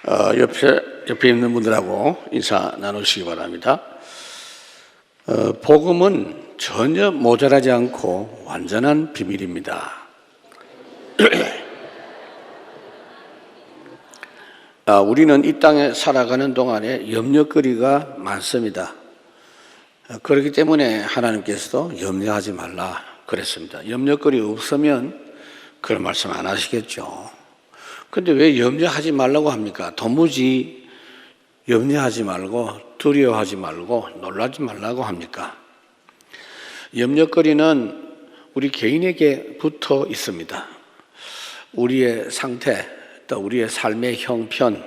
옆에 있는 분들하고 인사 나누시기 바랍니다. 복음은 전혀 모자라지 않고 완전한 비밀입니다. 우리는 이 땅에 살아가는 동안에 염려거리가 많습니다. 그렇기 때문에 하나님께서도 염려하지 말라 그랬습니다. 염려거리 없으면 그런 말씀 안 하시겠죠. 근데 왜 염려하지 말라고 합니까? 도무지 염려하지 말고 두려워하지 말고 놀라지 말라고 합니까? 염려거리는 우리 개인에게 붙어 있습니다. 우리의 상태, 또 우리의 삶의 형편,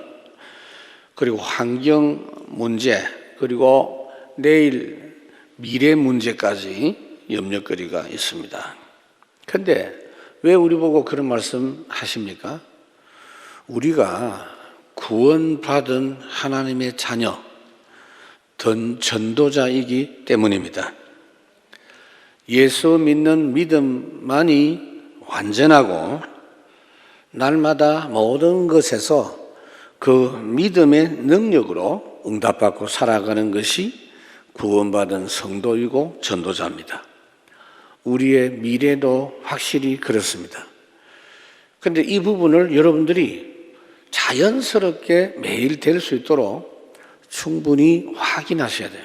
그리고 환경 문제, 그리고 내일 미래 문제까지 염려거리가 있습니다. 근데 왜 우리 보고 그런 말씀 하십니까? 우리가 구원받은 하나님의 자녀, 전도자이기 때문입니다. 예수 믿는 믿음만이 완전하고 날마다 모든 것에서 그 믿음의 능력으로 응답받고 살아가는 것이 구원받은 성도이고 전도자입니다. 우리의 미래도 확실히 그렇습니다. 그런데 이 부분을 여러분들이 자연스럽게 매일 될 수 있도록 충분히 확인하셔야 돼요.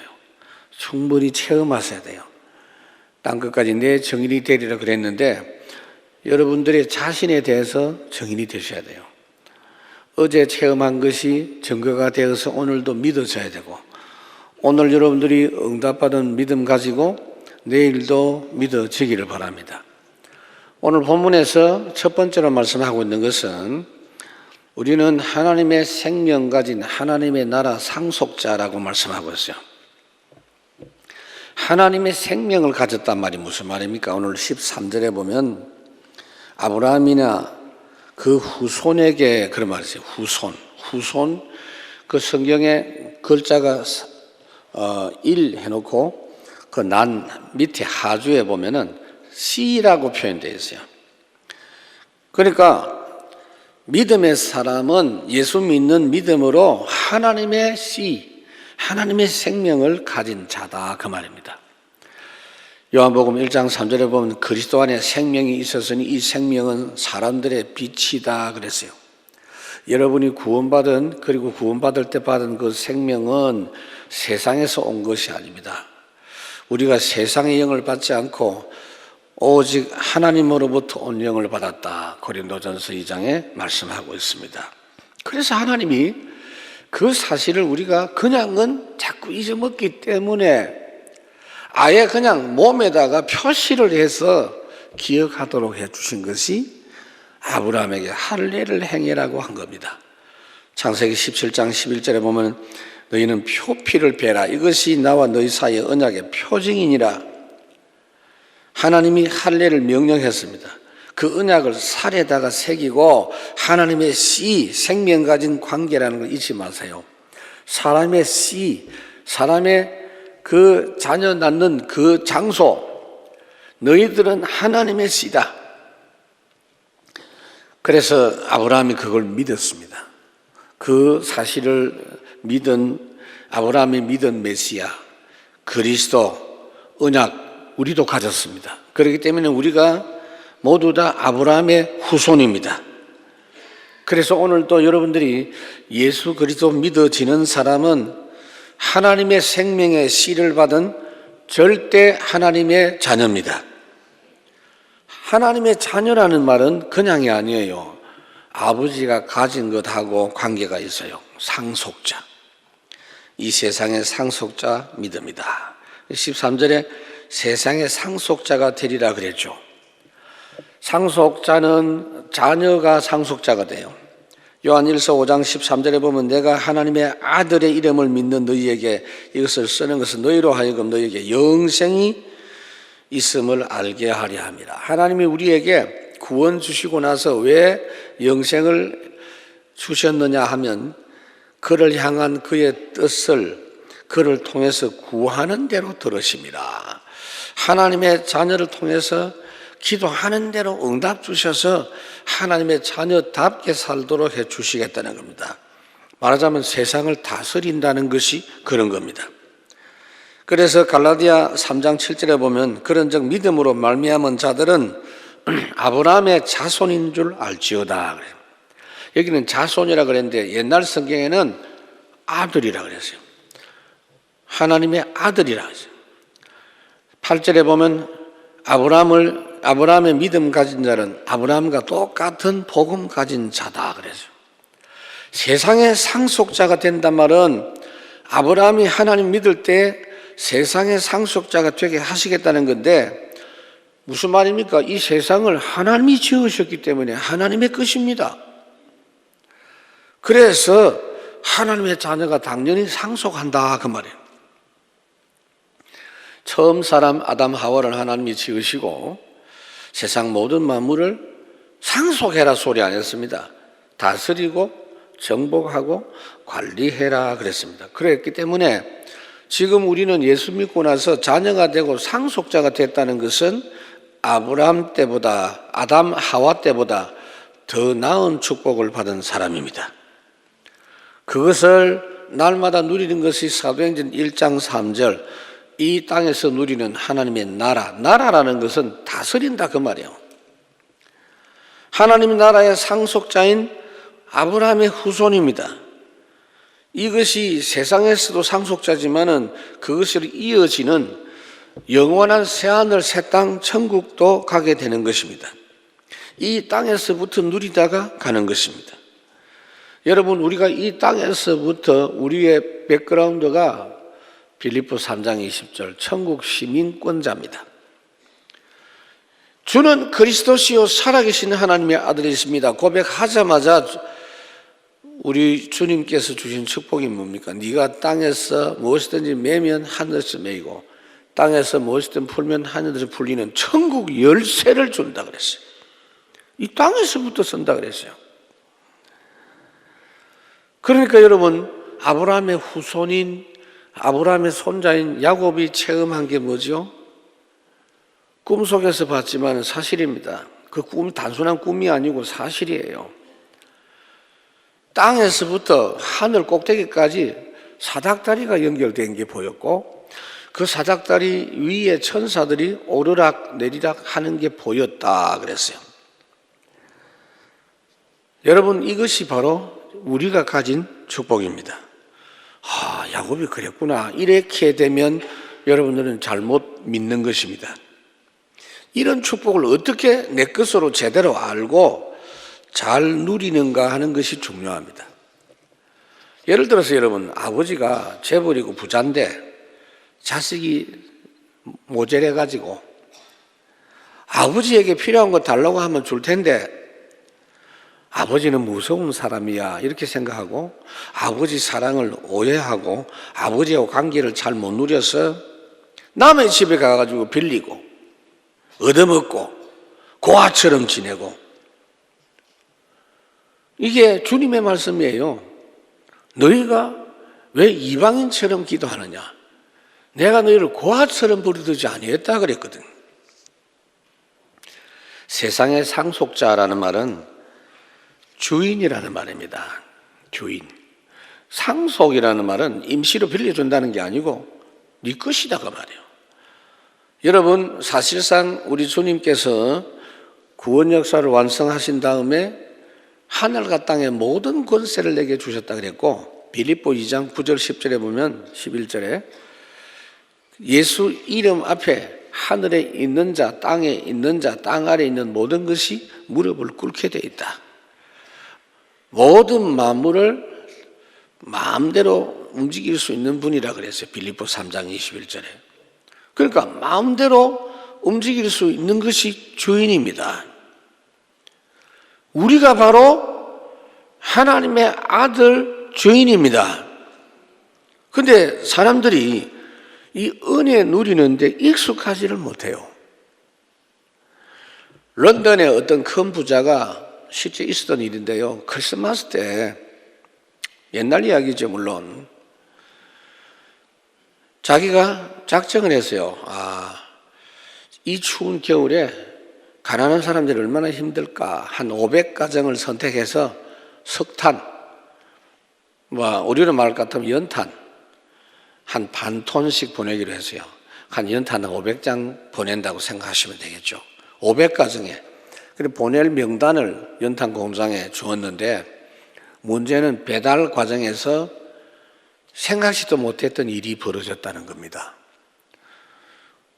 충분히 체험하셔야 돼요. 땅끝까지 내 증인이 되리라 그랬는데 여러분들의 자신에 대해서 증인이 되셔야 돼요. 어제 체험한 것이 증거가 되어서 오늘도 믿어져야 되고, 오늘 여러분들이 응답받은 믿음 가지고 내일도 믿어지기를 바랍니다. 오늘 본문에서 첫 번째로 말씀하고 있는 것은 우리는 하나님의 생명 가진 하나님의 나라 상속자라고 말씀하고 있어요. 하나님의 생명을 가졌단 말이 무슨 말입니까? 오늘 13절에 보면 아브라함이나 그 후손에게 그런 말이 있어요. 후손 그 성경에 글자가 1 해놓고 그 난 밑에 하주에 보면은 씨라고 표현되어 있어요. 그러니까 믿음의 사람은 예수 믿는 믿음으로 하나님의 씨, 하나님의 생명을 가진 자다 그 말입니다. 요한복음 1장 3절에 보면 그리스도 안에 생명이 있었으니 이 생명은 사람들의 빛이다 그랬어요. 여러분이 구원받은, 그리고 구원받을 때 받은 그 생명은 세상에서 온 것이 아닙니다. 우리가 세상의 영을 받지 않고 오직 하나님으로부터 온 영을 받았다. 고린도전서 2장에 말씀하고 있습니다. 그래서 하나님이 그 사실을 우리가 그냥은 자꾸 잊어먹기 때문에 아예 그냥 몸에다가 표시를 해서 기억하도록 해주신 것이 아브라함에게 할례를 행해라고 한 겁니다. 창세기 17장 11절에 보면 너희는 표피를 베라. 이것이 나와 너희 사이의 언약의 표징이니라. 하나님이 할례를 명령했습니다. 그 언약을 살에다가 새기고 하나님의 씨, 생명 가진 관계라는 걸 잊지 마세요. 사람의 씨, 사람의 그 자녀 낳는 그 장소, 너희들은 하나님의 씨다. 그래서 아브라함이 그걸 믿었습니다. 그 사실을 믿은 아브라함이 믿은 메시아, 그리스도, 언약, 우리도 가졌습니다. 그렇기 때문에 우리가 모두 다 아브라함의 후손입니다. 그래서 오늘도 여러분들이 예수 그리스도 믿어지는 사람은 하나님의 생명의 씨를 받은 절대 하나님의 자녀입니다. 하나님의 자녀라는 말은 그냥이 아니에요. 아버지가 가진 것하고 관계가 있어요. 상속자. 이 세상의 상속자 믿음이다. 13절에 세상의 상속자가 되리라 그랬죠. 상속자는 자녀가 상속자가 돼요. 요한일서 5장 13절에 보면 내가 하나님의 아들의 이름을 믿는 너희에게 이것을 쓰는 것은 너희로 하여금 너희에게 영생이 있음을 알게 하려 함이라. 하나님이 우리에게 구원 주시고 나서 왜 영생을 주셨느냐 하면 그를 향한 그의 뜻을 그를 통해서 구하는 대로 들으심이라. 하나님의 자녀를 통해서 기도하는 대로 응답 주셔서 하나님의 자녀답게 살도록 해 주시겠다는 겁니다. 말하자면 세상을 다스린다는 것이 그런 겁니다. 그래서 갈라디아 3장 7절에 보면 그런즉 믿음으로 말미암은 자들은 아브라함의 자손인 줄 알지어다. 여기는 자손이라 그랬는데 옛날 성경에는 아들이라 그랬어요. 하나님의 아들이라 그랬어요. 8절에 보면 아브라함의 믿음 가진 자는 아브라함과 똑같은 복음 가진 자다 그랬어요. 세상의 상속자가 된단 말은 아브라함이 하나님 믿을 때 세상의 상속자가 되게 하시겠다는 건데 무슨 말입니까? 이 세상을 하나님이 지으셨기 때문에 하나님의 것입니다. 그래서 하나님의 자녀가 당연히 상속한다 그 말이에요. 처음 사람 아담 하와를 하나님이 지으시고 세상 모든 만물을 상속해라 소리 안 했습니다. 다스리고 정복하고 관리해라 그랬습니다. 그랬기 때문에 지금 우리는 예수 믿고 나서 자녀가 되고 상속자가 됐다는 것은 아브라함 때보다 아담 하와 때보다 더 나은 축복을 받은 사람입니다. 그것을 날마다 누리는 것이 사도행전 1장 3절 이 땅에서 누리는 하나님의 나라라는 것은 다스린다 그 말이에요. 하나님의 나라의 상속자인 아브라함의 후손입니다. 이것이 세상에서도 상속자지만은 그것으로 이어지는 영원한 새하늘 새 땅 천국도 가게 되는 것입니다. 이 땅에서부터 누리다가 가는 것입니다. 여러분 우리가 이 땅에서부터 우리의 백그라운드가 빌립보 3장 20절 천국 시민권자입니다. 주는 그리스도시요 살아계신 하나님의 아들이십니다. 고백하자마자 우리 주님께서 주신 축복이 뭡니까? 네가 땅에서 무엇이든지 매면 하늘에서 매이고 땅에서 무엇이든 풀면 하늘에서 풀리는 천국 열쇠를 준다 그랬어요. 이 땅에서부터 쓴다 그랬어요. 그러니까 여러분 아브라함의 후손인 아브라함의 손자인 야곱이 체험한 게 뭐죠? 꿈속에서 봤지만 사실입니다. 그 꿈이 단순한 꿈이 아니고 사실이에요. 땅에서부터 하늘 꼭대기까지 사닥다리가 연결된 게 보였고 그 사닥다리 위에 천사들이 오르락 내리락 하는 게 보였다 그랬어요. 여러분 이것이 바로 우리가 가진 축복입니다. 야곱이 그랬구나. 이렇게 되면 여러분들은 잘못 믿는 것입니다. 이런 축복을 어떻게 내 것으로 제대로 알고 잘 누리는가 하는 것이 중요합니다. 예를 들어서 여러분 아버지가 재벌이고 부자인데 자식이 모자래가지고 아버지에게 필요한 거 달라고 하면 줄 텐데 아버지는 무서운 사람이야 이렇게 생각하고 아버지 사랑을 오해하고 아버지하고 관계를 잘 못 누려서 남의 집에 가가지고 빌리고 얻어먹고 고아처럼 지내고 이게 주님의 말씀이에요. 너희가 왜 이방인처럼 기도하느냐? 내가 너희를 고아처럼 부르지 아니했다 그랬거든. 세상의 상속자라는 말은 주인이라는 말입니다. 주인. 상속이라는 말은 임시로 빌려준다는 게 아니고 네 것이다 그 말이에요. 여러분 사실상 우리 주님께서 구원 역사를 완성하신 다음에 하늘과 땅의 모든 권세를 내게 주셨다 그랬고 빌립보 2장 9절 10절에 보면 11절에 예수 이름 앞에 하늘에 있는 자, 땅에 있는 자, 땅 아래에 있는 모든 것이 무릎을 꿇게 되어 있다. 모든 만물을 마음대로 움직일 수 있는 분이라 그랬어요. 빌립보 3장 21절에. 그러니까 마음대로 움직일 수 있는 것이 주인입니다. 우리가 바로 하나님의 아들 주인입니다. 그런데 사람들이 이 은혜 누리는데 익숙하지를 못해요. 런던의 어떤 큰 부자가 실제 있었던 일인데요. 크리스마스 때 옛날 이야기죠 물론. 자기가 작정을 했어요. 이 추운 겨울에 가난한 사람들이 얼마나 힘들까. 한 500가정을 선택해서 석탄 우리로 말 같으면 연탄 한 반 톤씩 보내기로 했어요. 한 연탄 500장 보낸다고 생각하시면 되겠죠. 500가정에. 그리고 보낼 명단을 연탄 공장에 주었는데 문제는 배달 과정에서 생각지도 못했던 일이 벌어졌다는 겁니다.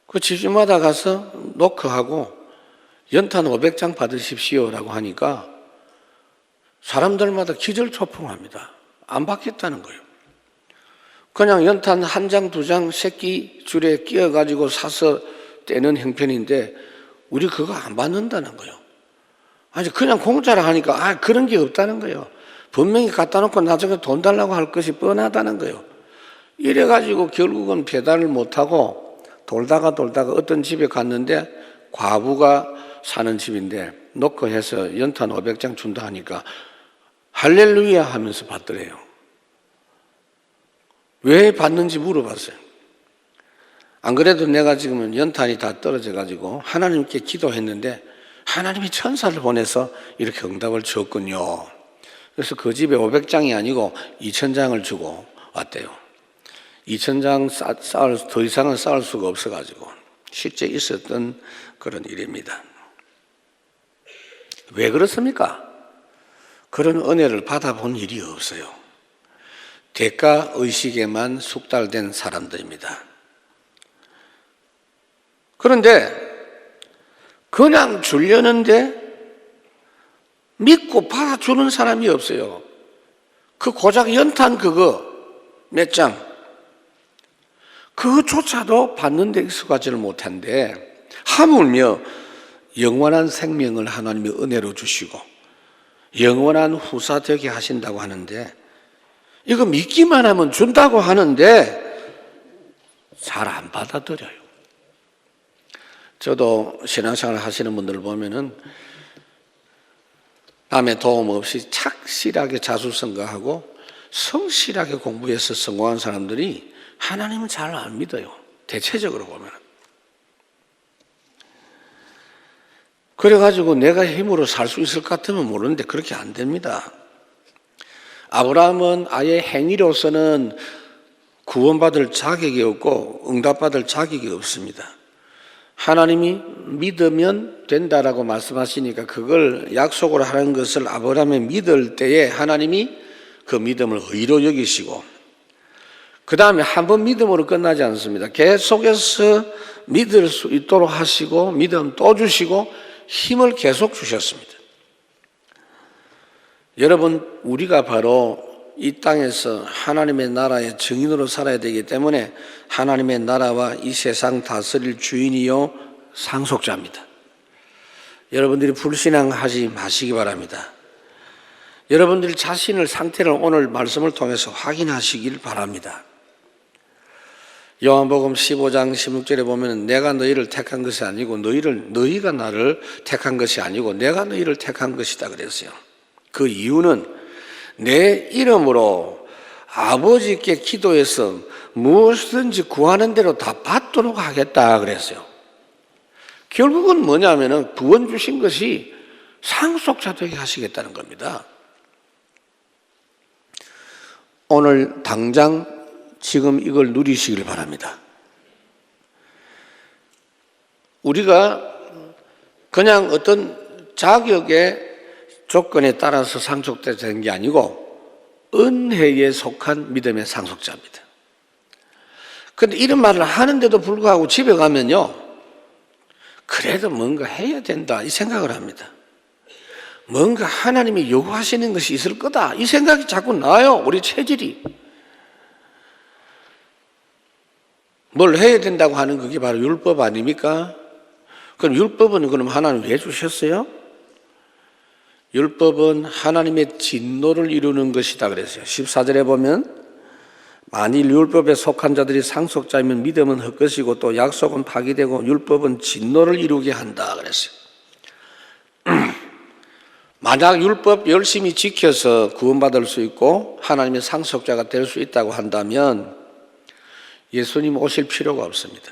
그 집집마다 가서 노크하고 연탄 500장 받으십시오라고 하니까 사람들마다 기절초풍합니다. 안 받겠다는 거예요. 그냥 연탄 한 장, 두 장 새끼 줄에 끼워가지고 사서 떼는 형편인데 우리 그거 안 받는다는 거예요. 아니 그냥 공짜라 하니까 그런 게 없다는 거예요. 분명히 갖다 놓고 나중에 돈 달라고 할 것이 뻔하다는 거예요. 이래가지고 결국은 배달을 못하고 돌다가 어떤 집에 갔는데 과부가 사는 집인데 놓고 해서 연탄 500장 준다 하니까 할렐루야 하면서 받더래요. 왜 받는지 물어봤어요. 안 그래도 내가 지금은 연탄이 다 떨어져 가지고 하나님께 기도했는데 하나님이 천사를 보내서 이렇게 응답을 줬군요. 그래서 그 집에 500장이 아니고 2000장을 주고 왔대요. 2000장 더 이상은 쌓을 수가 없어가지고 실제 있었던 그런 일입니다. 왜 그렇습니까? 그런 은혜를 받아본 일이 없어요. 대가 의식에만 숙달된 사람들입니다. 그런데 그냥 주려는데 믿고 받아주는 사람이 없어요. 그 고작 연탄 그거 몇 장 그것조차도 받는 데 익숙하지를 못한데 하물며 영원한 생명을 하나님이 은혜로 주시고 영원한 후사 되게 하신다고 하는데 이거 믿기만 하면 준다고 하는데 잘 안 받아들여요. 저도 신앙생활 하시는 분들을 보면은 남의 도움 없이 착실하게 자수성가하고 성실하게 공부해서 성공한 사람들이 하나님은 잘 안 믿어요. 대체적으로 보면. 그래가지고 내가 힘으로 살 수 있을 것 같으면 모르는데 그렇게 안 됩니다. 아브라함은 아예 행위로서는 구원받을 자격이 없고 응답받을 자격이 없습니다. 하나님이 믿으면 된다라고 말씀하시니까 그걸 약속으로 하는 것을 아브라함이 믿을 때에 하나님이 그 믿음을 의로 여기시고 그 다음에 한 번 믿음으로 끝나지 않습니다. 계속해서 믿을 수 있도록 하시고 믿음 또 주시고 힘을 계속 주셨습니다. 여러분, 우리가 바로 이 땅에서 하나님의 나라의 증인으로 살아야 되기 때문에 하나님의 나라와 이 세상 다스릴 주인이요 상속자입니다. 여러분들이 불신앙하지 마시기 바랍니다. 여러분들 자신의 상태를 오늘 말씀을 통해서 확인하시길 바랍니다. 요한복음 15장 16절에 보면 내가 너희를 택한 것이 아니고 너희가 나를 택한 것이 아니고 내가 너희를 택한 것이다 그랬어요. 그 이유는 내 이름으로 아버지께 기도해서 무엇이든지 구하는 대로 다 받도록 하겠다 그랬어요. 결국은 뭐냐면은 구원 주신 것이 상속자 되게 하시겠다는 겁니다. 오늘 당장 지금 이걸 누리시길 바랍니다. 우리가 그냥 어떤 자격의 조건에 따라서 상속되는 게 아니고 은혜에 속한 믿음의 상속자입니다. 그런데 이런 말을 하는데도 불구하고 집에 가면요 그래도 뭔가 해야 된다 이 생각을 합니다. 뭔가 하나님이 요구하시는 것이 있을 거다 이 생각이 자꾸 나요. 우리 체질이. 뭘 해야 된다고 하는 그게 바로 율법 아닙니까? 그럼 율법은 그럼 하나님 왜 주셨어요? 율법은 하나님의 진노를 이루는 것이다 그랬어요. 14절에 보면 만일 율법에 속한 자들이 상속자이면 믿음은 헛것이고 또 약속은 파기되고 율법은 진노를 이루게 한다 그랬어요. 만약 율법 열심히 지켜서 구원받을 수 있고 하나님의 상속자가 될 수 있다고 한다면 예수님 오실 필요가 없습니다.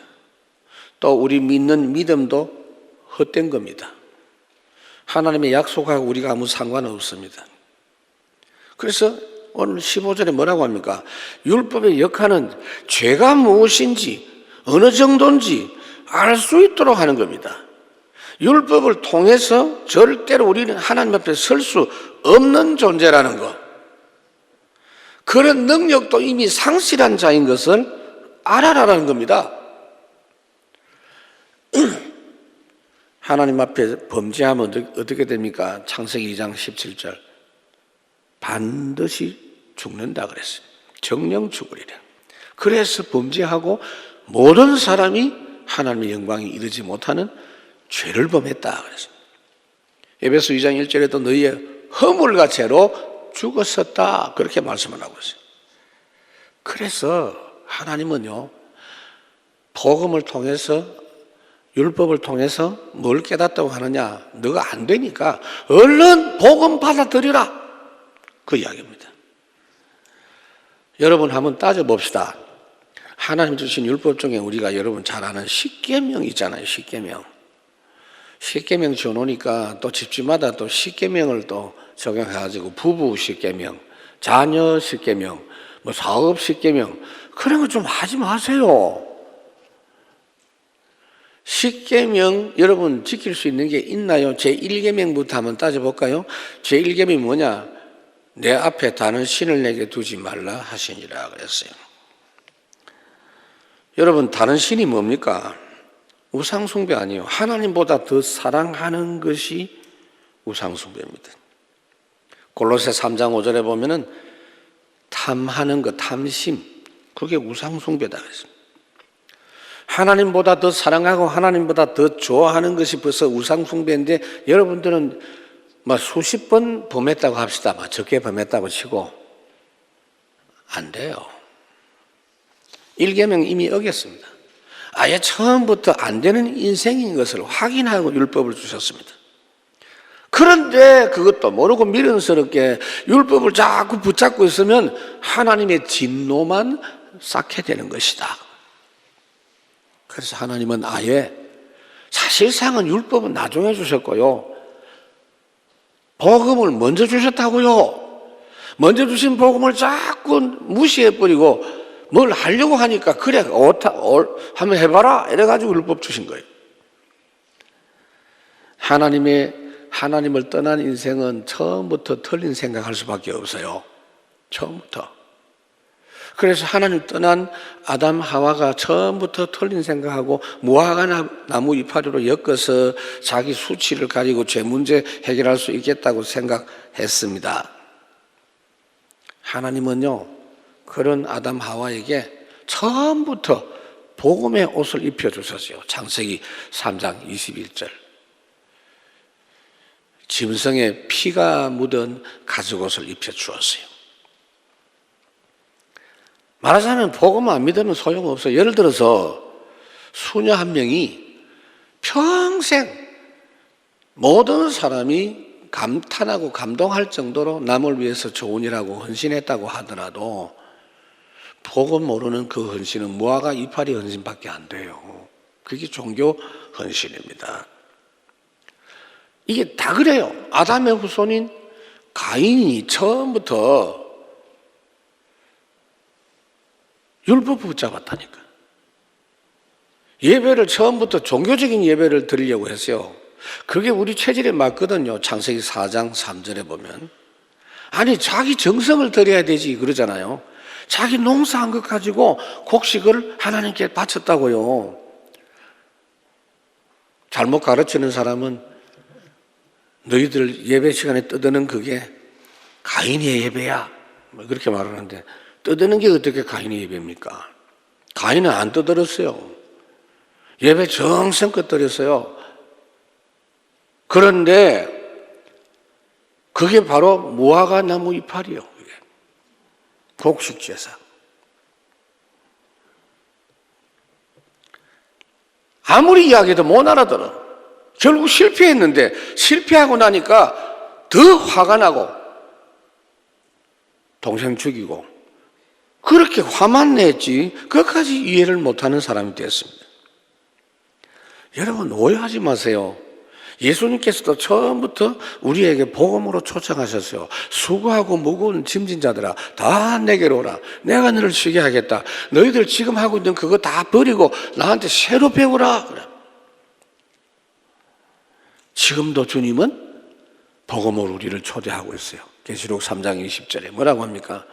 또 우리 믿는 믿음도 헛된 겁니다. 하나님의 약속하고 우리가 아무 상관없습니다. 그래서 오늘 15절에 뭐라고 합니까? 율법의 역할은 죄가 무엇인지 어느 정도인지 알 수 있도록 하는 겁니다. 율법을 통해서 절대로 우리는 하나님 앞에 설 수 없는 존재라는 것, 그런 능력도 이미 상실한 자인 것을 알아라라는 겁니다. 하나님 앞에 범죄하면 어떻게 됩니까? 창세기 2장 17절 반드시 죽는다 그랬어요. 정령 죽으리라. 그래서 범죄하고 모든 사람이 하나님의 영광에 이르지 못하는 죄를 범했다 그랬어요. 에베소 2장 1절에도 너희의 허물과 죄로 죽었었다 그렇게 말씀을 하고 있어요. 그래서 하나님은요, 복음을 통해서, 율법을 통해서 뭘 깨닫다고 하느냐? 너가 안 되니까 얼른 복음 받아들여라, 그 이야기입니다. 여러분 한번 따져봅시다. 하나님 주신 율법 중에 우리가 여러분 잘 아는 십계명 있잖아요. 십계명 지어놓으니까 또 집집마다 또 십계명을 또 적용해가지고 부부 십계명, 자녀 십계명, 뭐 사업 십계명, 그런 거 좀 하지 마세요. 십계명 여러분 지킬 수 있는 게 있나요? 제1계명부터 한번 따져볼까요? 제1계명이 뭐냐? 내 앞에 다른 신을 내게 두지 말라 하시니라 그랬어요. 여러분 다른 신이 뭡니까? 우상숭배 아니에요. 하나님보다 더 사랑하는 것이 우상숭배입니다. 골로새 3장 5절에 보면은 탐하는 것, 탐심, 그게 우상숭배다 그랬습니다. 하나님보다 더 사랑하고 하나님보다 더 좋아하는 것이 벌써 우상숭배인데, 여러분들은 막 수십 번 범했다고 합시다. 막 적게 범했다고 치고 안 돼요. 1계명 이미 어겼습니다. 아예 처음부터 안 되는 인생인 것을 확인하고 율법을 주셨습니다. 그런데 그것도 모르고 미련스럽게 율법을 자꾸 붙잡고 있으면 하나님의 진노만 쌓게 되는 것이다. 그래서 하나님은 아예, 사실상은 율법은 나중에 주셨고요, 복음을 먼저 주셨다고요. 먼저 주신 복음을 자꾸 무시해버리고 뭘 하려고 하니까, 그래 한번 해봐라 이래가지고 율법 주신 거예요. 하나님을 떠난 인생은 처음부터 틀린 생각할 수밖에 없어요. 처음부터. 그래서 하나님 떠난 아담 하와가 처음부터 틀린 생각하고 무화과 나무 이파리로 엮어서 자기 수치를 가지고 죄 문제 해결할 수 있겠다고 생각했습니다. 하나님은요, 그런 아담 하와에게 처음부터 복음의 옷을 입혀주셨어요. 창세기 3장 21절. 짐승의 피가 묻은 가죽옷을 입혀주었어요. 말하자면 복음 안 믿으면 소용없어요. 예를 들어서 수녀 한 명이 평생 모든 사람이 감탄하고 감동할 정도로 남을 위해서 좋은 일하고 헌신했다고 하더라도 복음 모르는 그 헌신은 무화과 이파리 헌신밖에 안 돼요. 그게 종교 헌신입니다. 이게 다 그래요. 아담의 후손인 가인이 처음부터 율법 붙잡았다니까. 예배를 처음부터 종교적인 예배를 드리려고 했어요. 그게 우리 체질에 맞거든요. 창세기 4장 3절에 보면. 아니, 자기 정성을 드려야 되지 그러잖아요. 자기 농사한 것 가지고 곡식을 하나님께 바쳤다고요. 잘못 가르치는 사람은 너희들 예배 시간에 떠드는 그게 가인의 예배야, 그렇게 말하는데, 떠드는 게 어떻게 가인의 예배입니까? 가인은 안 떠들었어요. 예배 정성껏 드렸어요. 그런데 그게 바로 무화과 나무 이파리요. 곡식 제사. 아무리 이야기해도 못 알아들어. 결국 실패했는데, 실패하고 나니까 더 화가 나고 동생 죽이고, 그렇게 화만 냈지 그것까지 이해를 못하는 사람이 됐습니다. 여러분 오해하지 마세요. 예수님께서도 처음부터 우리에게 복음으로 초청하셨어요. 수고하고 무거운 짐진 자들아 다 내게로 오라. 내가 너를 쉬게 하겠다. 너희들 지금 하고 있는 그거 다 버리고 나한테 새로 배우라. 그래. 지금도 주님은 복음으로 우리를 초대하고 있어요. 계시록 3장 20절에 뭐라고 합니까?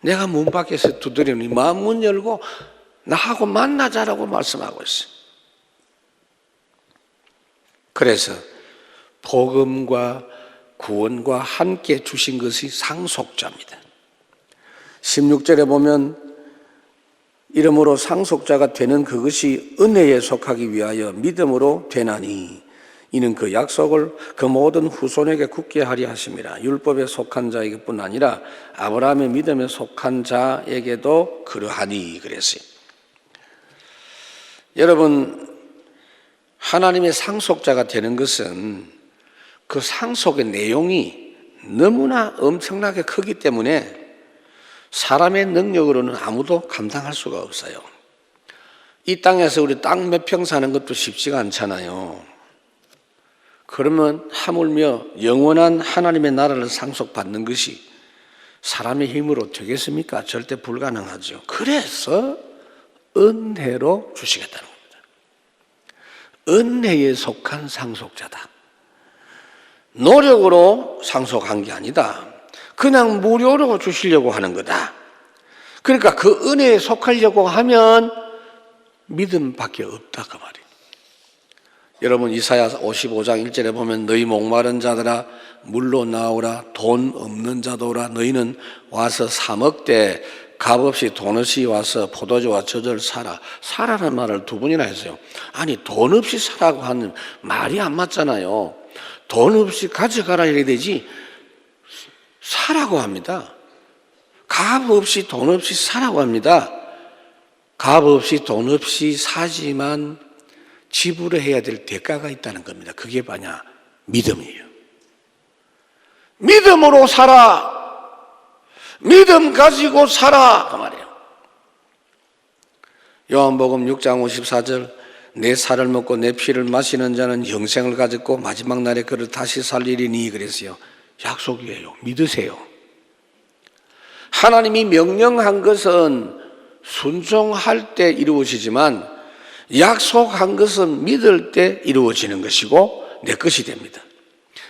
내가 문 밖에서 두드리니 마음 문 열고 나하고 만나자라고 말씀하고 있어요. 그래서 복음과 구원과 함께 주신 것이 상속자입니다. 16절에 보면 이러므로 상속자가 되는 그것이 은혜에 속하기 위하여 믿음으로 되나니 이는 그 약속을 그 모든 후손에게 굳게 하려 하심이라. 율법에 속한 자에게뿐 아니라 아브라함의 믿음에 속한 자에게도 그러하니 그랬어요. 여러분, 하나님의 상속자가 되는 것은 그 상속의 내용이 너무나 엄청나게 크기 때문에 사람의 능력으로는 아무도 감당할 수가 없어요. 이 땅에서 우리 땅 몇 평 사는 것도 쉽지가 않잖아요. 그러면 하물며 영원한 하나님의 나라를 상속받는 것이 사람의 힘으로 되겠습니까? 절대 불가능하죠. 그래서 은혜로 주시겠다는 겁니다. 은혜에 속한 상속자다. 노력으로 상속한 게 아니다. 그냥 무료로 주시려고 하는 거다. 그러니까 그 은혜에 속하려고 하면 믿음밖에 없다 그 말이에요. 여러분 이사야 55장 1절에 보면 너희 목마른 자들아 물로 나오라. 돈 없는 자도 오라. 너희는 와서 사 먹되 값없이 돈 없이 와서 포도주와 젖을 사라. 사라는 말을 두 번이나 했어요. 아니 돈 없이 사라고 하는 말이 안 맞잖아요. 돈 없이 가져가라 이래야 되지 사라고 합니다. 값 없이 돈 없이 사라고 합니다. 값 없이 돈 없이 사지만 지불해야 될 대가가 있다는 겁니다. 그게 뭐냐? 믿음이에요. 믿음으로 살아. 믿음 가지고 살아 그 말이에요. 요한복음 6장 54절 내 살을 먹고 내 피를 마시는 자는 영생을 가졌고 마지막 날에 그를 다시 살리리니 그랬어요. 약속이에요. 믿으세요. 하나님이 명령한 것은 순종할 때 이루어지지만 약속한 것은 믿을 때 이루어지는 것이고 내 것이 됩니다.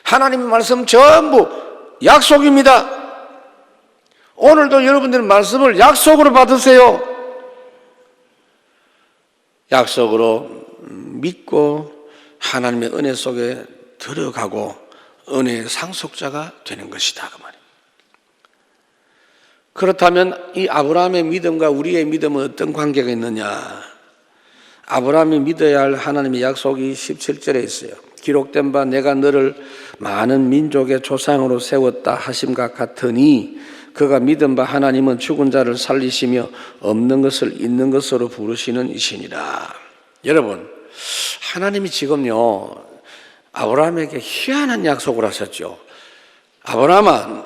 하나님의 말씀 전부 약속입니다. 오늘도 여러분들 말씀을 약속으로 받으세요. 약속으로 믿고 하나님의 은혜 속에 들어가고 은혜의 상속자가 되는 것이다 그 말이에요. 그렇다면 이 아브라함의 믿음과 우리의 믿음은 어떤 관계가 있느냐? 아브라함이 믿어야 할 하나님의 약속이 17절에 있어요. 기록된 바 내가 너를 많은 민족의 조상으로 세웠다 하심과 같으니 그가 믿은 바 하나님은 죽은 자를 살리시며 없는 것을 있는 것으로 부르시는 이시니라. 여러분 하나님이 지금요 아브라함에게 희한한 약속을 하셨죠. 아브라함아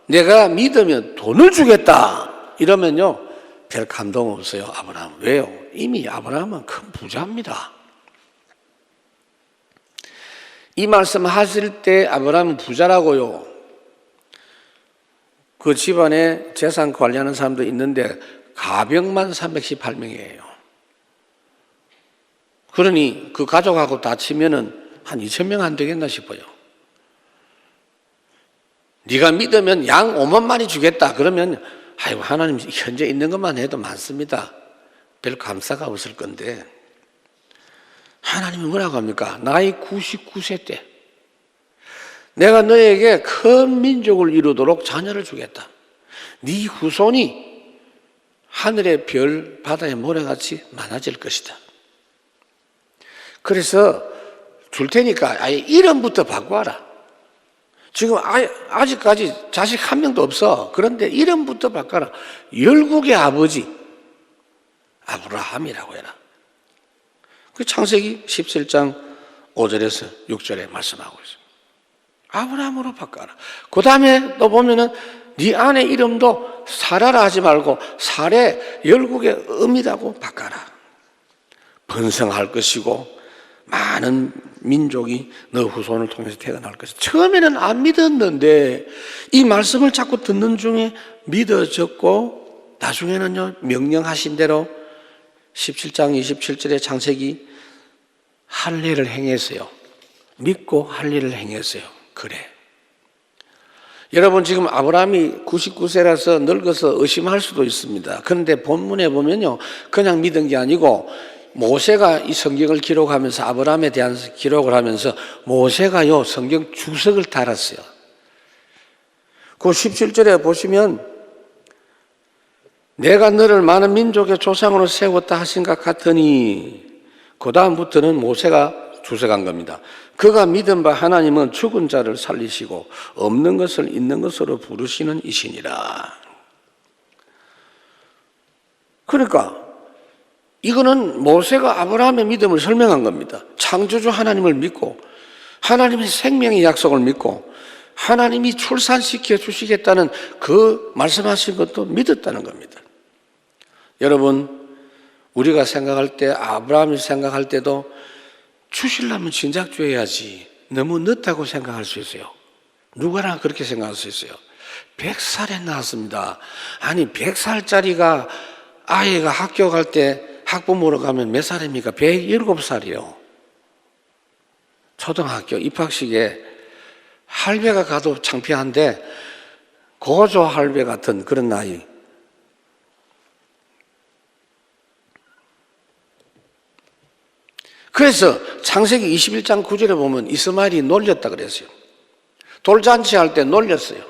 내가 믿으면 돈을 주겠다 이러면요 별 감동 없어요. 아브라함 왜요? 이미 아브라함은 큰 부자입니다. 이 말씀 하실 때 아브라함은 부자라고요. 그 집안에 재산 관리하는 사람도 있는데 가병만 318명이에요. 그러니 그 가족하고 다 치면은 한 2,000명 안 되겠나 싶어요. 네가 믿으면 양 5만 마리 주겠다. 그러면 아이고 하나님 현재 있는 것만 해도 많습니다. 별 감사가 없을 건데 하나님이 뭐라고 합니까? 나이 99세 때 내가 너에게 큰 민족을 이루도록 자녀를 주겠다. 네 후손이 하늘의 별 바다의 모래같이 많아질 것이다. 그래서 줄 테니까 아예 이름부터 바꿔라. 지금 아직까지 자식 한 명도 없어. 그런데 이름부터 바꿔라. 열국의 아버지 아브라함이라고 해라. 그 창세기 17장 5절에서 6절에 말씀하고 있습니다. 아브라함으로 바꿔라. 그 다음에 또 보면은 네 아내 이름도 사라라 하지 말고 사례 열국의 음이라고 바꿔라. 번성할 것이고 많은 민족이 너 후손을 통해서 태어날 것이다. 처음에는 안 믿었는데 이 말씀을 자꾸 듣는 중에 믿어졌고 나중에는요 명령하신 대로 17장 27절의 창세기 할례를 행했어요. 믿고 할례를 행했어요. 그래. 여러분 지금 아브라함이 99세라서 늙어서 의심할 수도 있습니다. 그런데 본문에 보면요 그냥 믿은 게 아니고 모세가 이 성경을 기록하면서 아브라함에 대한 기록을 하면서 모세가요 성경 주석을 달았어요. 그 17절에 보시면 내가 너를 많은 민족의 조상으로 세웠다 하신 것 같으니 그 다음부터는 모세가 주석한 겁니다. 그가 믿은 바 하나님은 죽은 자를 살리시고 없는 것을 있는 것으로 부르시는 이시니라. 그러니까 이거는 모세가 아브라함의 믿음을 설명한 겁니다. 창조주 하나님을 믿고 하나님의 생명의 약속을 믿고 하나님이 출산시켜 주시겠다는 그 말씀하신 것도 믿었다는 겁니다. 여러분 우리가 생각할 때 아브라함이 생각할 때도 주시려면 진작 줘야지 너무 늦다고 생각할 수 있어요. 누구나 그렇게 생각할 수 있어요. 100살에 낳았습니다. 아니 100살짜리가 아이가 학교 갈 때 학부모로 가면 몇 살입니까? 107살이요. 초등학교 입학식에 할배가 가도 창피한데 고조 할배 같은 그런 나이. 그래서 창세기 21장 9절에 보면 이스마엘이 놀렸다 그랬어요. 돌잔치 할 때 놀렸어요.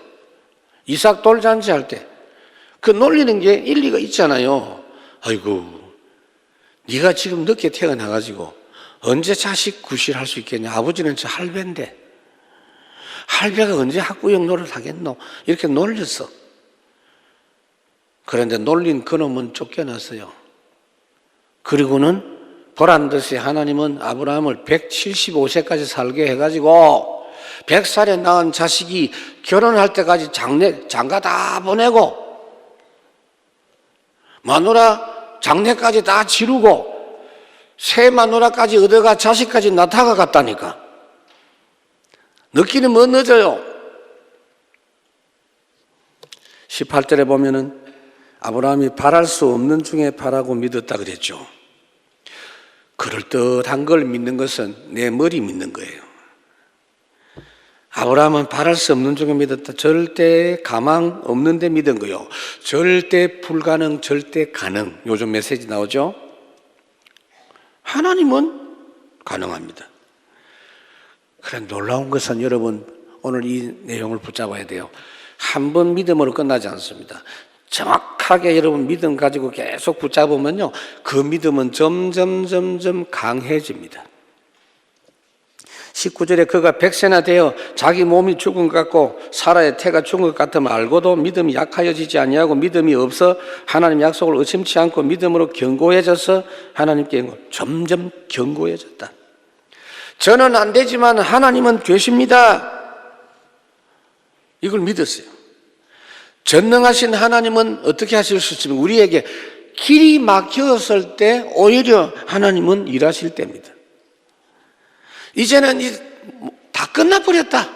이삭 돌잔치 할 때 그 놀리는 게 일리가 있잖아요. 아이고 네가 지금 늦게 태어나가지고 언제 자식 구실할 수 있겠냐. 아버지는 저 할배인데 할배가 언제 학구역 노릇 하겠노. 이렇게 놀렸어. 그런데 놀린 그놈은 쫓겨났어요. 그리고는 보란듯이 하나님은 아브라함을 175세까지 살게 해가지고 100살에 낳은 자식이 결혼할 때까지 장가 다 보내고 마누라 장례까지 다 치르고 새 마누라까지 얻어가 자식까지 낳다가 갔다니까. 늦기는 뭐 늦어요. 18절에 보면은 아브라함이 바랄 수 없는 중에 바라고 믿었다 그랬죠. 그럴듯한 걸 믿는 것은 내 머리 믿는 거예요. 아브라함은 바랄 수 없는 중에 믿었다. 절대 가망 없는 데 믿은 거요. 절대 불가능, 절대 가능. 요즘 메시지 나오죠? 하나님은 가능합니다. 그래 놀라운 것은 여러분 오늘 이 내용을 붙잡아야 돼요. 한 번 믿음으로 끝나지 않습니다. 정확하게 여러분 믿음 가지고 계속 붙잡으면요 그 믿음은 점점 강해집니다. 19절에 그가 100세나 되어 자기 몸이 죽은 것 같고 사라의 태가 죽은 것 같으면 알고도 믿음이 약하여지지 아니하고 믿음이 없어 하나님 약속을 의심치 않고 믿음으로 견고해져서 하나님께 점점 견고해졌다. 저는 안 되지만 하나님은 되십니다. 이걸 믿었어요. 전능하신 하나님은 어떻게 하실 수 있으면 우리에게 길이 막혔을 때 오히려 하나님은 일하실 때입니다. 이제는 다 끝나버렸다.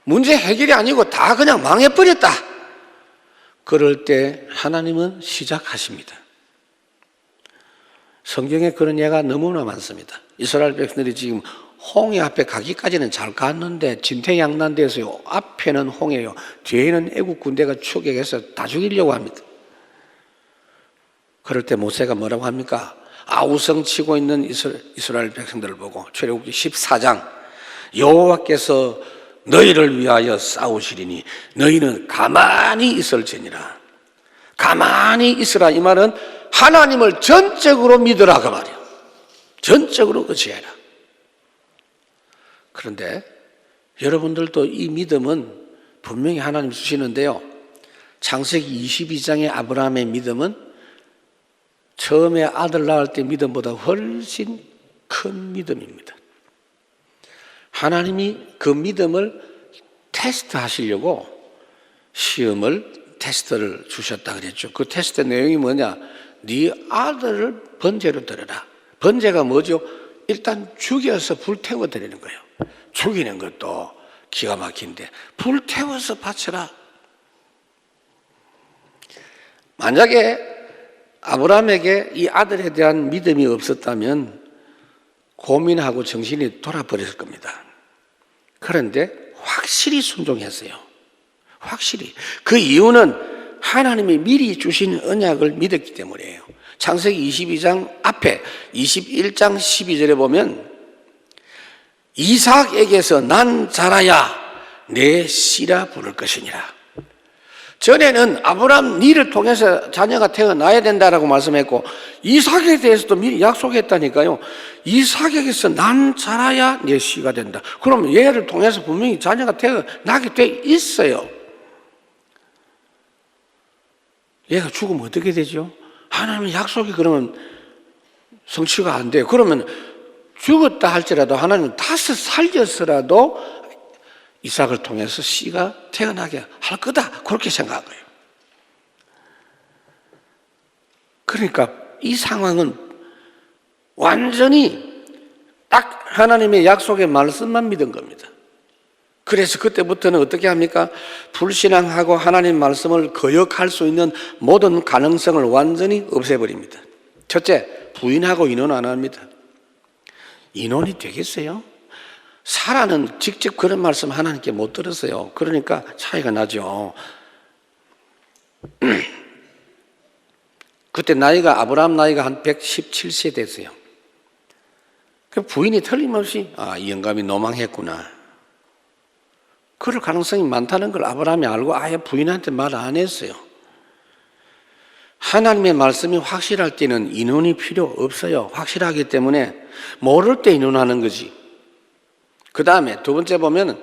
문제 해결이 아니고 다 그냥 망해버렸다. 그럴 때 하나님은 시작하십니다. 성경에 그런 예가 너무나 많습니다. 이스라엘 백성들이 지금 홍해 앞에 가기까지는 잘 갔는데 진퇴양난돼서요. 앞에는 홍해요. 뒤에는 애국 군대가 추격해서 다 죽이려고 합니다. 그럴 때 모세가 뭐라고 합니까? 아우성 치고 있는 이스라엘 백성들을 보고 출애굽기 14장 여호와께서 너희를 위하여 싸우시리니 너희는 가만히 있을지니라. 가만히 있으라 이 말은 하나님을 전적으로 믿으라 그 말이에요. 전적으로 의지해라. 그런데 여러분들도 이 믿음은 분명히 하나님 주시는데요. 창세기 22장의 아브라함의 믿음은 처음에 아들 낳을 때 믿음보다 훨씬 큰 믿음입니다. 하나님이 그 믿음을 테스트하시려고 테스트를 주셨다 그랬죠. 그 테스트 내용이 뭐냐? 네 아들을 번제로 드려라. 번제가 뭐죠? 일단 죽여서 불태워 드리는 거예요. 죽이는 것도 기가 막힌데 불태워서 바쳐라. 만약에 아브라함에게 이 아들에 대한 믿음이 없었다면 고민하고 정신이 돌아버렸을 겁니다. 그런데 확실히 순종했어요. 확실히. 그 이유는 하나님이 미리 주신 언약을 믿었기 때문이에요. 창세기 22장 앞에 21장 12절에 보면 이삭에게서 난 자라야 내 씨라 부를 것이니라. 전에는 아브라함 니를 통해서 자녀가 태어나야 된다라고 말씀했고 이삭에 대해서도 미리 약속했다니까요. 이삭에게서 난 자라야 내 씨가 된다. 그럼 얘를 통해서 분명히 자녀가 태어나게 돼 있어요. 얘가 죽으면 어떻게 되죠? 하나님의 약속이 그러면 성취가 안 돼요. 그러면 죽었다 할지라도 하나님은 다시 살려서라도 이삭을 통해서 씨가 태어나게 할 거다. 그렇게 생각한 거예요. 그러니까 이 상황은 완전히 딱 하나님의 약속의 말씀만 믿은 겁니다. 그래서 그때부터는 어떻게 합니까? 불신앙하고 하나님 말씀을 거역할 수 있는 모든 가능성을 완전히 없애버립니다. 첫째, 부인하고 인원 안 합니다. 인원이 되겠어요? 사라는 직접 그런 말씀 하나님께 못 들었어요. 그러니까 차이가 나죠. 그때 나이가 아브라함 나이가 한 117세 됐어요. 그 부인이 틀림없이 이 영감이 노망했구나. 그럴 가능성이 많다는 걸 아브라함이 알고 아예 부인한테 말 안 했어요. 하나님의 말씀이 확실할 때는 인원이 필요 없어요. 확실하기 때문에 모를 때 인원하는 거지. 그 다음에 두 번째 보면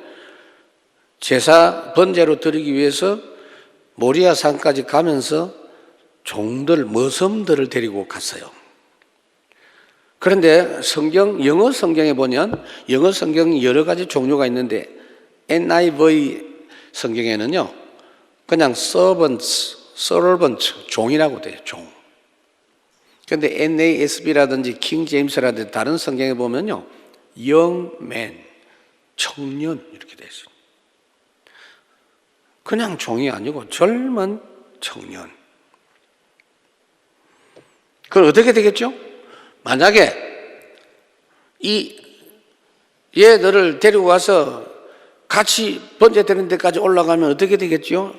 제사 번제로 드리기 위해서 모리아 산까지 가면서 종들, 머슴들을 데리고 갔어요. 그런데 영어 성경에 보면 영어 성경이 여러 가지 종류가 있는데 NIV 성경에는요 그냥 servant, 종이라고 돼요. 종. 그런데 NASB라든지 킹 제임스라든지 다른 성경에 보면요 young man, 청년 이렇게 되어 있어요. 그냥 종이 아니고 젊은 청년. 그럼 어떻게 되겠죠? 만약에 얘들을 데리고 와서 같이 번제 드리는 데까지 올라가면 어떻게 되겠죠?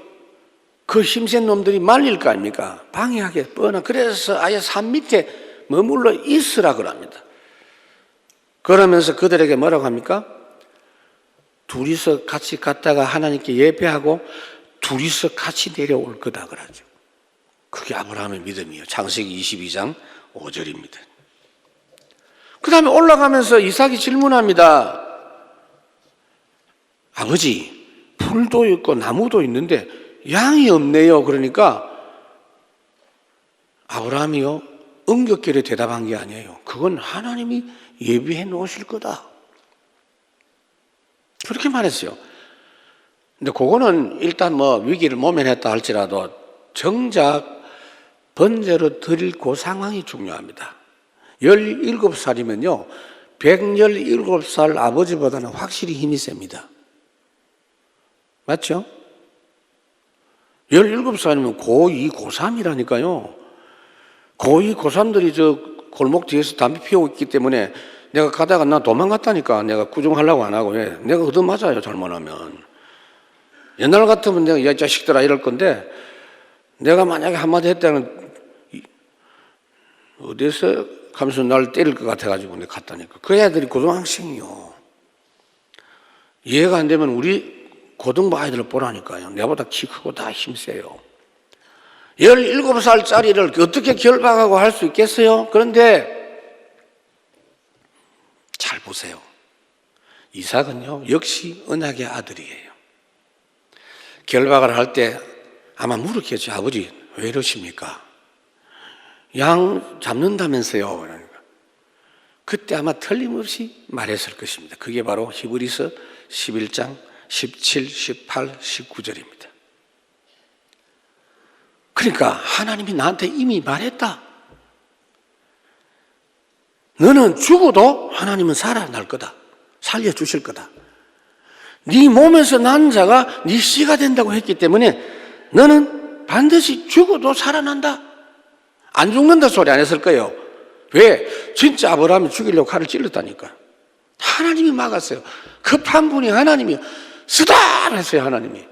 그 힘센 놈들이 말릴 거 아닙니까? 방해하게 뻔한. 그래서 아예 산 밑에 머물러 있으라 그럽니다. 그러면서 그들에게 뭐라고 합니까? 둘이서 같이 갔다가 하나님께 예배하고 둘이서 같이 내려올 거다 그러죠. 그게 아브라함의 믿음이에요. 창세기 22장 5절입니다. 그 다음에 올라가면서 이삭이 질문합니다. 아버지, 풀도 있고 나무도 있는데 양이 없네요. 그러니까 아브라함이요 응격결에 대답한 게 아니에요. 그건 하나님이 예비해 놓으실 거다. 그렇게 말했어요. 근데 그거는 일단 위기를 모면했다 할지라도 정작 번제로 드릴 그 상황이 중요합니다. 17살이면요 117살 아버지보다는 확실히 힘이 셉니다. 맞죠? 17살이면 고2, 고3이라니까요. 고2, 고3들이 저 골목 뒤에서 담배 피우고 있기 때문에 내가 가다가 나 도망갔다니까. 내가 구정하려고 안 하고. 내가 얻어맞아요, 잘못하면. 옛날 같으면 내가 이 자식들아 이럴 건데 내가 만약에 한마디 했다면 어디서 가면서 나를 때릴 것 같아가지고 내가 갔다니까. 그 애들이 고등학생이요. 이해가 안 되면 우리 고등부 아이들을 보라니까요. 내보다 키 크고 다 힘세요. 17살짜리를 어떻게 결박하고 할 수 있겠어요? 그런데 잘 보세요. 이삭은요 역시 언약의 아들이에요. 결박을 할 때 아마 물었겠죠. 아버지 왜 이러십니까? 양 잡는다면서요. 그러니까. 그때 아마 틀림없이 말했을 것입니다. 그게 바로 히브리서 11장 17, 18, 19절입니다. 그러니까 하나님이 나한테 이미 말했다. 너는 죽어도 하나님은 살아날 거다. 살려주실 거다. 네 몸에서 난 자가 네 씨가 된다고 했기 때문에 너는 반드시 죽어도 살아난다. 안 죽는다 소리 안 했을 거예요. 왜? 진짜 아브라함이 죽이려고 칼을 찔렀다니까. 하나님이 막았어요. 급한 분이 하나님이 쓰다 했어요. 하나님이.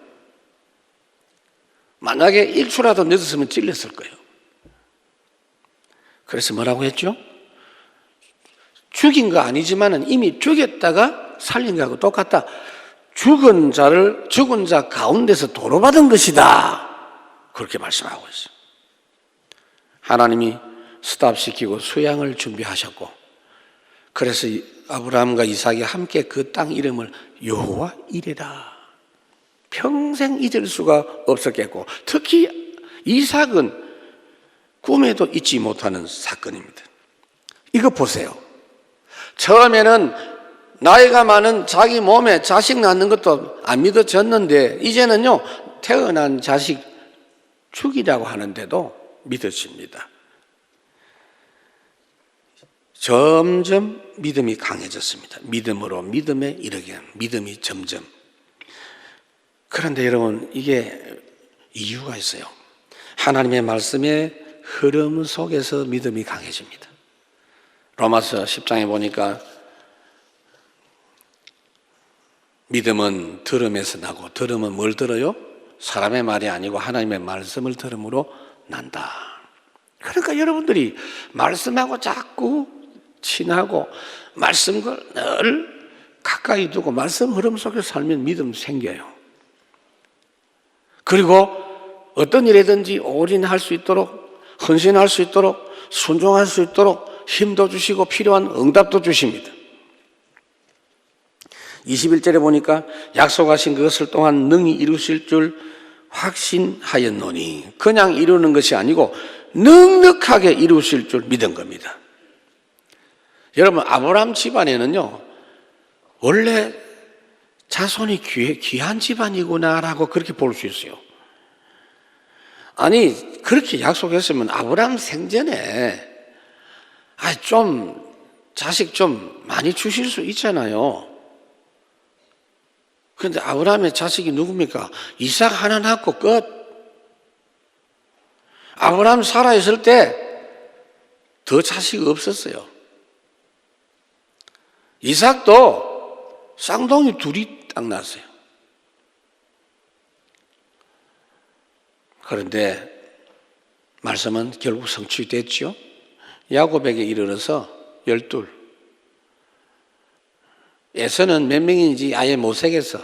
만약에 1초라도 늦었으면 찔렸을 거예요. 그래서 뭐라고 했죠? 죽인 거 아니지만은 이미 죽였다가 살린 거하고 똑같다. 죽은 자 가운데서 도로받은 것이다. 그렇게 말씀하고 있어요. 하나님이 스탑시키고 수양을 준비하셨고, 그래서 아브라함과 이삭이 함께 그 땅 이름을 여호와 이레라. 평생 잊을 수가 없었겠고, 특히 이삭은 꿈에도 잊지 못하는 사건입니다. 이거 보세요. 처음에는 나이가 많은 자기 몸에 자식 낳는 것도 안 믿어졌는데 이제는요, 태어난 자식 죽이라고 하는데도 믿어집니다. 점점 믿음이 강해졌습니다. 믿음으로 믿음에 이르게 하는 믿음이 점점. 그런데 여러분, 이게 이유가 있어요. 하나님의 말씀의 흐름 속에서 믿음이 강해집니다. 로마서 10장에 보니까 믿음은 들음에서 나고, 들음은 뭘 들어요? 사람의 말이 아니고 하나님의 말씀을 들음으로 난다. 그러니까 여러분들이 말씀하고 자꾸 친하고 말씀을 늘 가까이 두고 말씀 흐름 속에서 살면 믿음 생겨요. 그리고 어떤 일이든지 올인할 수 있도록, 헌신할 수 있도록, 순종할 수 있도록 힘도 주시고 필요한 응답도 주십니다. 21절에 보니까 약속하신 그것을 또한 능히 이루실 줄 확신하였노니, 그냥 이루는 것이 아니고 넉넉하게 이루실 줄 믿은 겁니다. 여러분, 아브라함 집안에는요, 원래 자손이 귀한 집안이구나라고 그렇게 볼 수 있어요. 아니, 그렇게 약속했으면 아브라함 생전에 좀 자식 좀 많이 주실 수 있잖아요. 그런데 아브라함의 자식이 누굽니까? 이삭 하나 낳고 끝. 아브라함 살아있을 때 더 자식이 없었어요. 이삭도 쌍둥이 둘이 딱 낳았어요. 그런데 말씀은 결국 성취됐죠. 야곱에게 이르러서 12. 에서는 몇 명인지 아예 못 세겠어.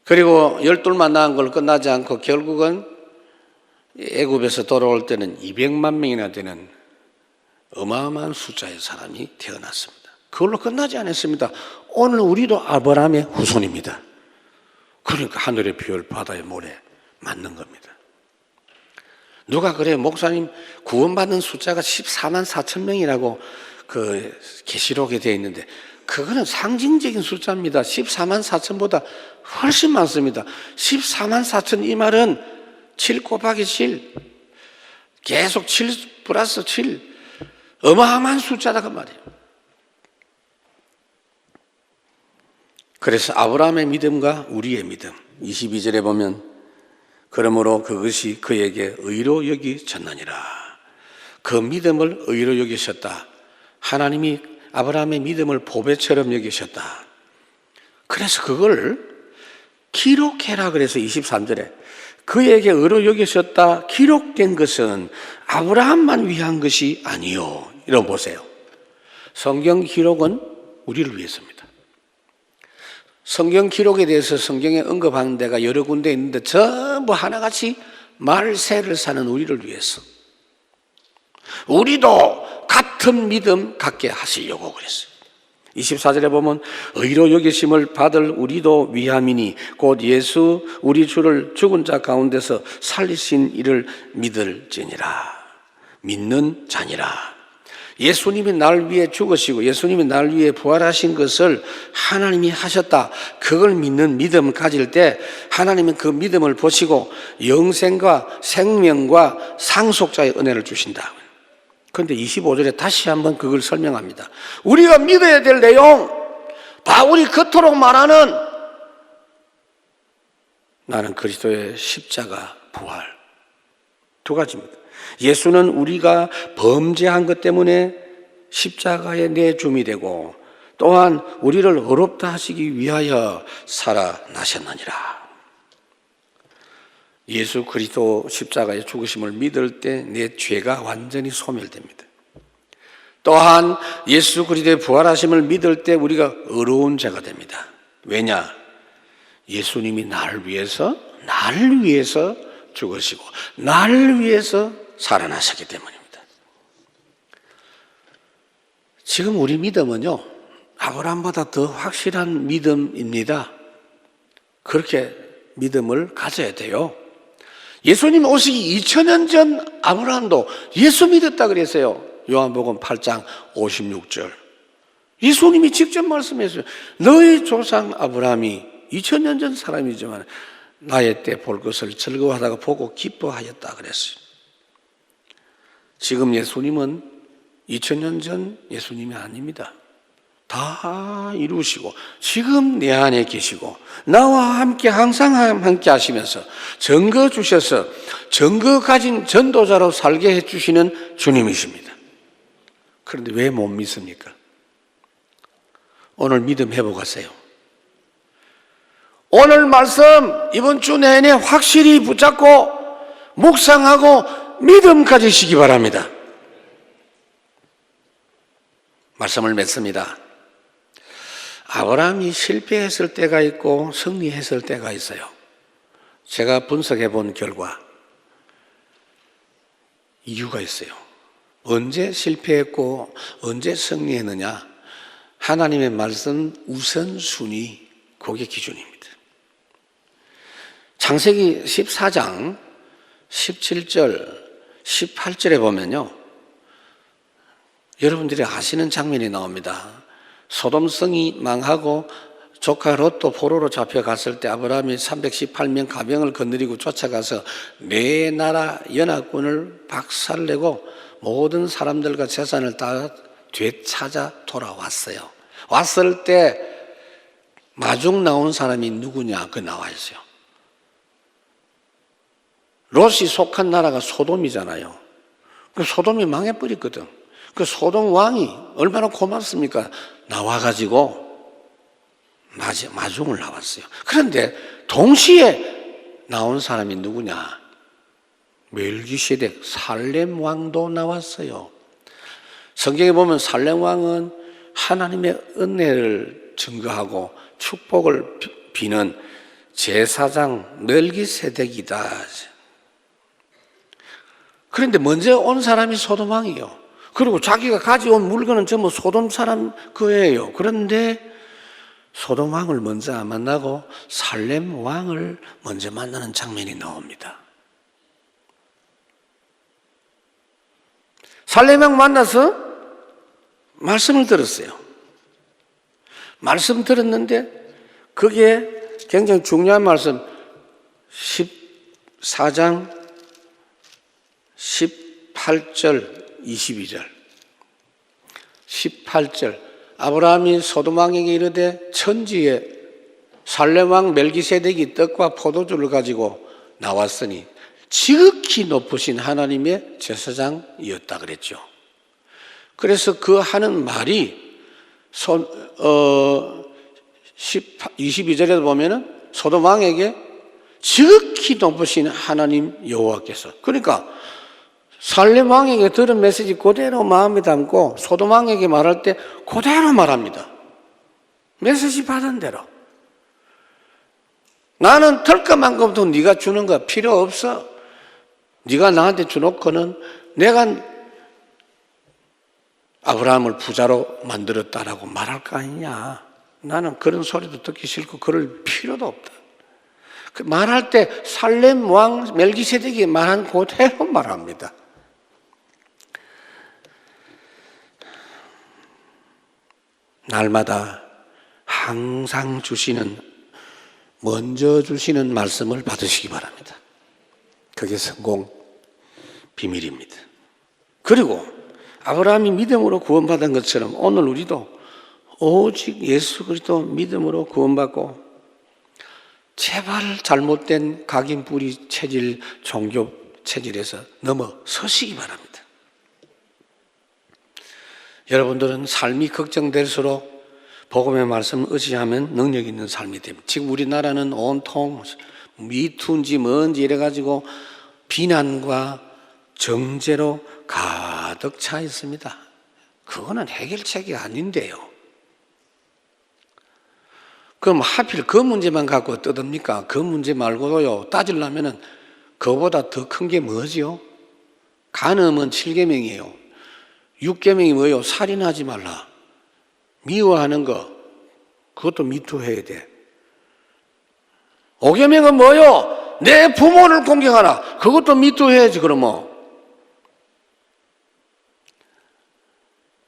그리고 12만 낳은 걸 끝나지 않고 결국은 애굽에서 돌아올 때는 200만 명이나 되는 어마어마한 숫자의 사람이 태어났습니다. 그걸로 끝나지 않았습니다. 오늘 우리도 아브라함의 후손입니다. 그러니까 하늘의 별, 바다의 모래 맞는 겁니다. 누가 그래요? 목사님, 구원받는 숫자가 14만 4천 명이라고 그 계시록에 되어 있는데, 그거는 상징적인 숫자입니다. 14만 4천보다 훨씬 많습니다. 14만 4천, 이 말은 7 곱하기 7, 계속 7 플러스 7, 어마어마한 숫자다 그 말이에요. 그래서 아브라함의 믿음과 우리의 믿음, 22절에 보면 그러므로 그것이 그에게 의로 여기졌느니라. 그 믿음을 의로 여기셨다. 하나님이 아브라함의 믿음을 보배처럼 여기셨다. 그래서 그걸 기록해라 그래서 23절에 그에게 의로 여기셨다. 기록된 것은 아브라함만 위한 것이 아니요. 이런 보세요. 성경 기록은 우리를 위해서입니다. 성경 기록에 대해서 성경에 언급하는 데가 여러 군데 있는데 전부 하나같이 말세를 사는 우리를 위해서, 우리도 같은 믿음 갖게 하시려고 그랬어요. 24절에 보면 의로 여기심을 받을 우리도 위함이니 곧 예수 우리 주를 죽은 자 가운데서 살리신 이를 믿을지니라. 믿는 자니라. 예수님이 날 위해 죽으시고 예수님이 날 위해 부활하신 것을 하나님이 하셨다. 그걸 믿는 믿음 가질 때 하나님은 그 믿음을 보시고 영생과 생명과 상속자의 은혜를 주신다. 그런데 25절에 다시 한번 그걸 설명합니다. 우리가 믿어야 될 내용, 바울이 그토록 말하는 나는 그리스도의 십자가 부활. 두 가지입니다. 예수는 우리가 범죄한 것 때문에 십자가에 내줌이 되고 또한 우리를 의롭다 하시기 위하여 살아나셨느니라. 예수 그리스도 십자가의 죽으심을 믿을 때 내 죄가 완전히 소멸됩니다. 또한 예수 그리스도의 부활하심을 믿을 때 우리가 의로운 자가 됩니다. 왜냐? 예수님이 나를 위해서 죽으시고 나를 위해서 살아나셨기 때문입니다. 지금 우리 믿음은요, 아브라함보다 더 확실한 믿음입니다. 그렇게 믿음을 가져야 돼요. 예수님 오시기 2000년 전 아브라함도 예수 믿었다 그랬어요. 요한복음 8장 56절. 예수님이 직접 말씀했어요. 너희 조상 아브라함이 2000년 전 사람이지만 나의 때 볼 것을 즐거워하다가 보고 기뻐하였다 그랬어요. 지금 예수님은 2000년 전 예수님이 아닙니다. 다 이루시고 지금 내 안에 계시고 나와 함께 항상 함께 하시면서 증거 주셔서 증거 가진 전도자로 살게 해주시는 주님이십니다. 그런데 왜 못 믿습니까? 오늘 믿음 회복하세요. 오늘 말씀 이번 주 내내 확실히 붙잡고 묵상하고 믿음 가지시기 바랍니다. 말씀을 맺습니다. 아브라함이 실패했을 때가 있고 승리했을 때가 있어요. 제가 분석해 본 결과 이유가 있어요. 언제 실패했고 언제 승리했느냐? 하나님의 말씀 우선순위, 그게 기준입니다. 창세기 14장 17절 18절에 보면요, 여러분들이 아시는 장면이 나옵니다. 소돔성이 망하고 조카 롯도 포로로 잡혀갔을 때 아브라함이 318명 가병을 거느리고 쫓아가서 네 나라 연합군을 박살내고 모든 사람들과 재산을 다 되찾아 돌아왔어요. 왔을 때 마중 나온 사람이 누구냐? 그 나와 있어요. 롯이 속한 나라가 소돔이잖아요. 그 소돔이 망해버렸거든. 그 소돔 왕이 얼마나 고맙습니까? 나와가지고 마중을 나왔어요. 그런데 동시에 나온 사람이 누구냐? 멜기세덱 살렘 왕도 나왔어요. 성경에 보면 살렘 왕은 하나님의 은혜를 증거하고 축복을 비는 제사장 멜기세덱이다. 그런데 먼저 온 사람이 소돔 왕이에요. 그리고 자기가 가져온 물건은 전부 소돔 사람 거예요. 그런데 소돔 왕을 먼저 안 만나고 살렘 왕을 먼저 만나는 장면이 나옵니다. 살렘 왕 만나서 말씀을 들었어요. 말씀 들었는데 그게 굉장히 중요한 말씀, 14장 18절 22절 18절 아브라함이 소돔 왕에게 이르되 천지에 살렘 왕 멜기세덱이 떡과 포도주를 가지고 나왔으니 지극히 높으신 하나님의 제사장이었다 그랬죠. 그래서 그 하는 말이 22절에도 보면은 소돔 왕에게 지극히 높으신 하나님 여호와께서, 그러니까 살렘 왕에게 들은 메시지 그대로 마음에 담고 소돔 왕에게 말할 때 그대로 말합니다. 메시지 받은 대로. 나는 털까만큼도 네가 주는 거 필요 없어. 네가 나한테 주놓고는 내가 아브라함을 부자로 만들었다라고 말할 거 아니냐. 나는 그런 소리도 듣기 싫고 그럴 필요도 없다. 말할 때 살렘 왕 멜기세덱이 말한 그대로 말합니다. 날마다 항상 주시는, 먼저 주시는 말씀을 받으시기 바랍니다. 그게 성공 비밀입니다. 그리고 아브라함이 믿음으로 구원받은 것처럼 오늘 우리도 오직 예수 그리스도 믿음으로 구원받고 제발 잘못된 각인 뿌리 체질, 종교 체질에서 넘어서시기 바랍니다. 여러분들은 삶이 걱정될수록 복음의 말씀을 의지하면 능력 있는 삶이 됩니다. 지금 우리나라는 온통 미투인지 뭔지 이래가지고 비난과 정죄로 가득 차 있습니다. 그거는 해결책이 아닌데요. 그럼 하필 그 문제만 갖고 떠듭니까? 그 문제 말고도요, 따지려면은 그거보다 더 큰 게 뭐지요? 간음은 7계명이에요. 6계명이 뭐예요? 살인하지 말라. 미워하는 거, 그것도 미투해야 돼. 5계명은 뭐예요? 내 부모를 공경하라. 그것도 미투해야지, 그러면.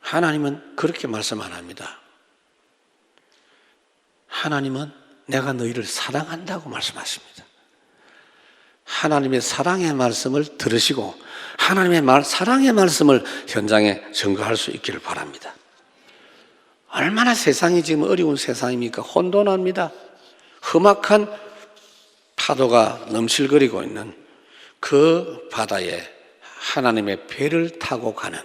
하나님은 그렇게 말씀 안 합니다. 하나님은 내가 너희를 사랑한다고 말씀하십니다. 하나님의 사랑의 말씀을 들으시고 하나님의 사랑의 말씀을 현장에 증거할 수 있기를 바랍니다. 얼마나 세상이 지금 어려운 세상입니까? 혼돈합니다. 험악한 파도가 넘실거리고 있는 그 바다에 하나님의 배를 타고 가는,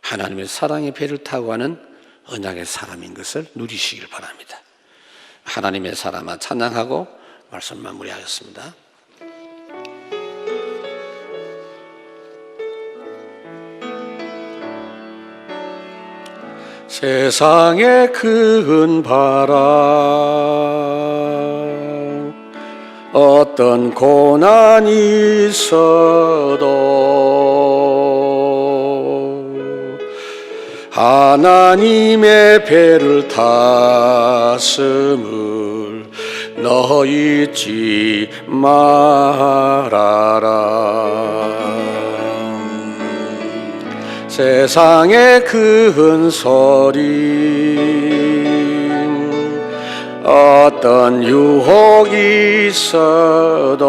하나님의 사랑의 배를 타고 가는 언약의 사람인 것을 누리시길 바랍니다. 하나님의 사람아 찬양하고 말씀 마무리하겠습니다. 세상의 큰 바람, 어떤 고난이 있어도 하나님의 배를 탔음을 너 잊지 말아라. 세상의 큰 소리, 어떤 유혹이 있어도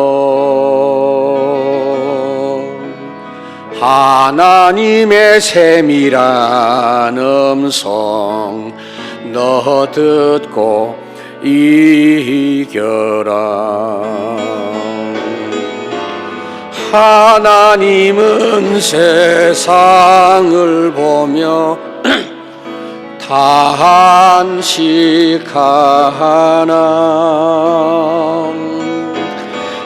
하나님의 세밀한 음성 너 듣고 이겨라. 하나님은 세상을 보며 탄식하나.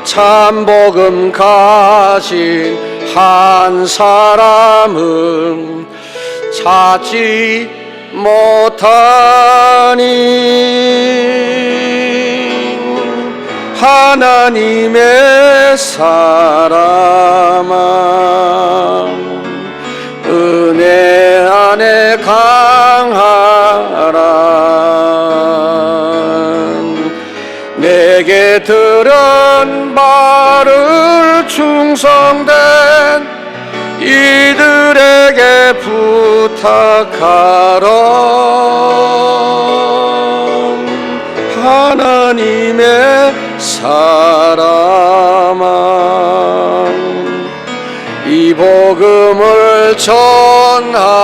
참복음 가진 한 사람은 찾지 못하니. 하나님의 사람아, 은혜 안에 강하라. 내게 들은 말을 충성된 이들에게 부탁하라. 하나님의 사람아, 이 복음을 전하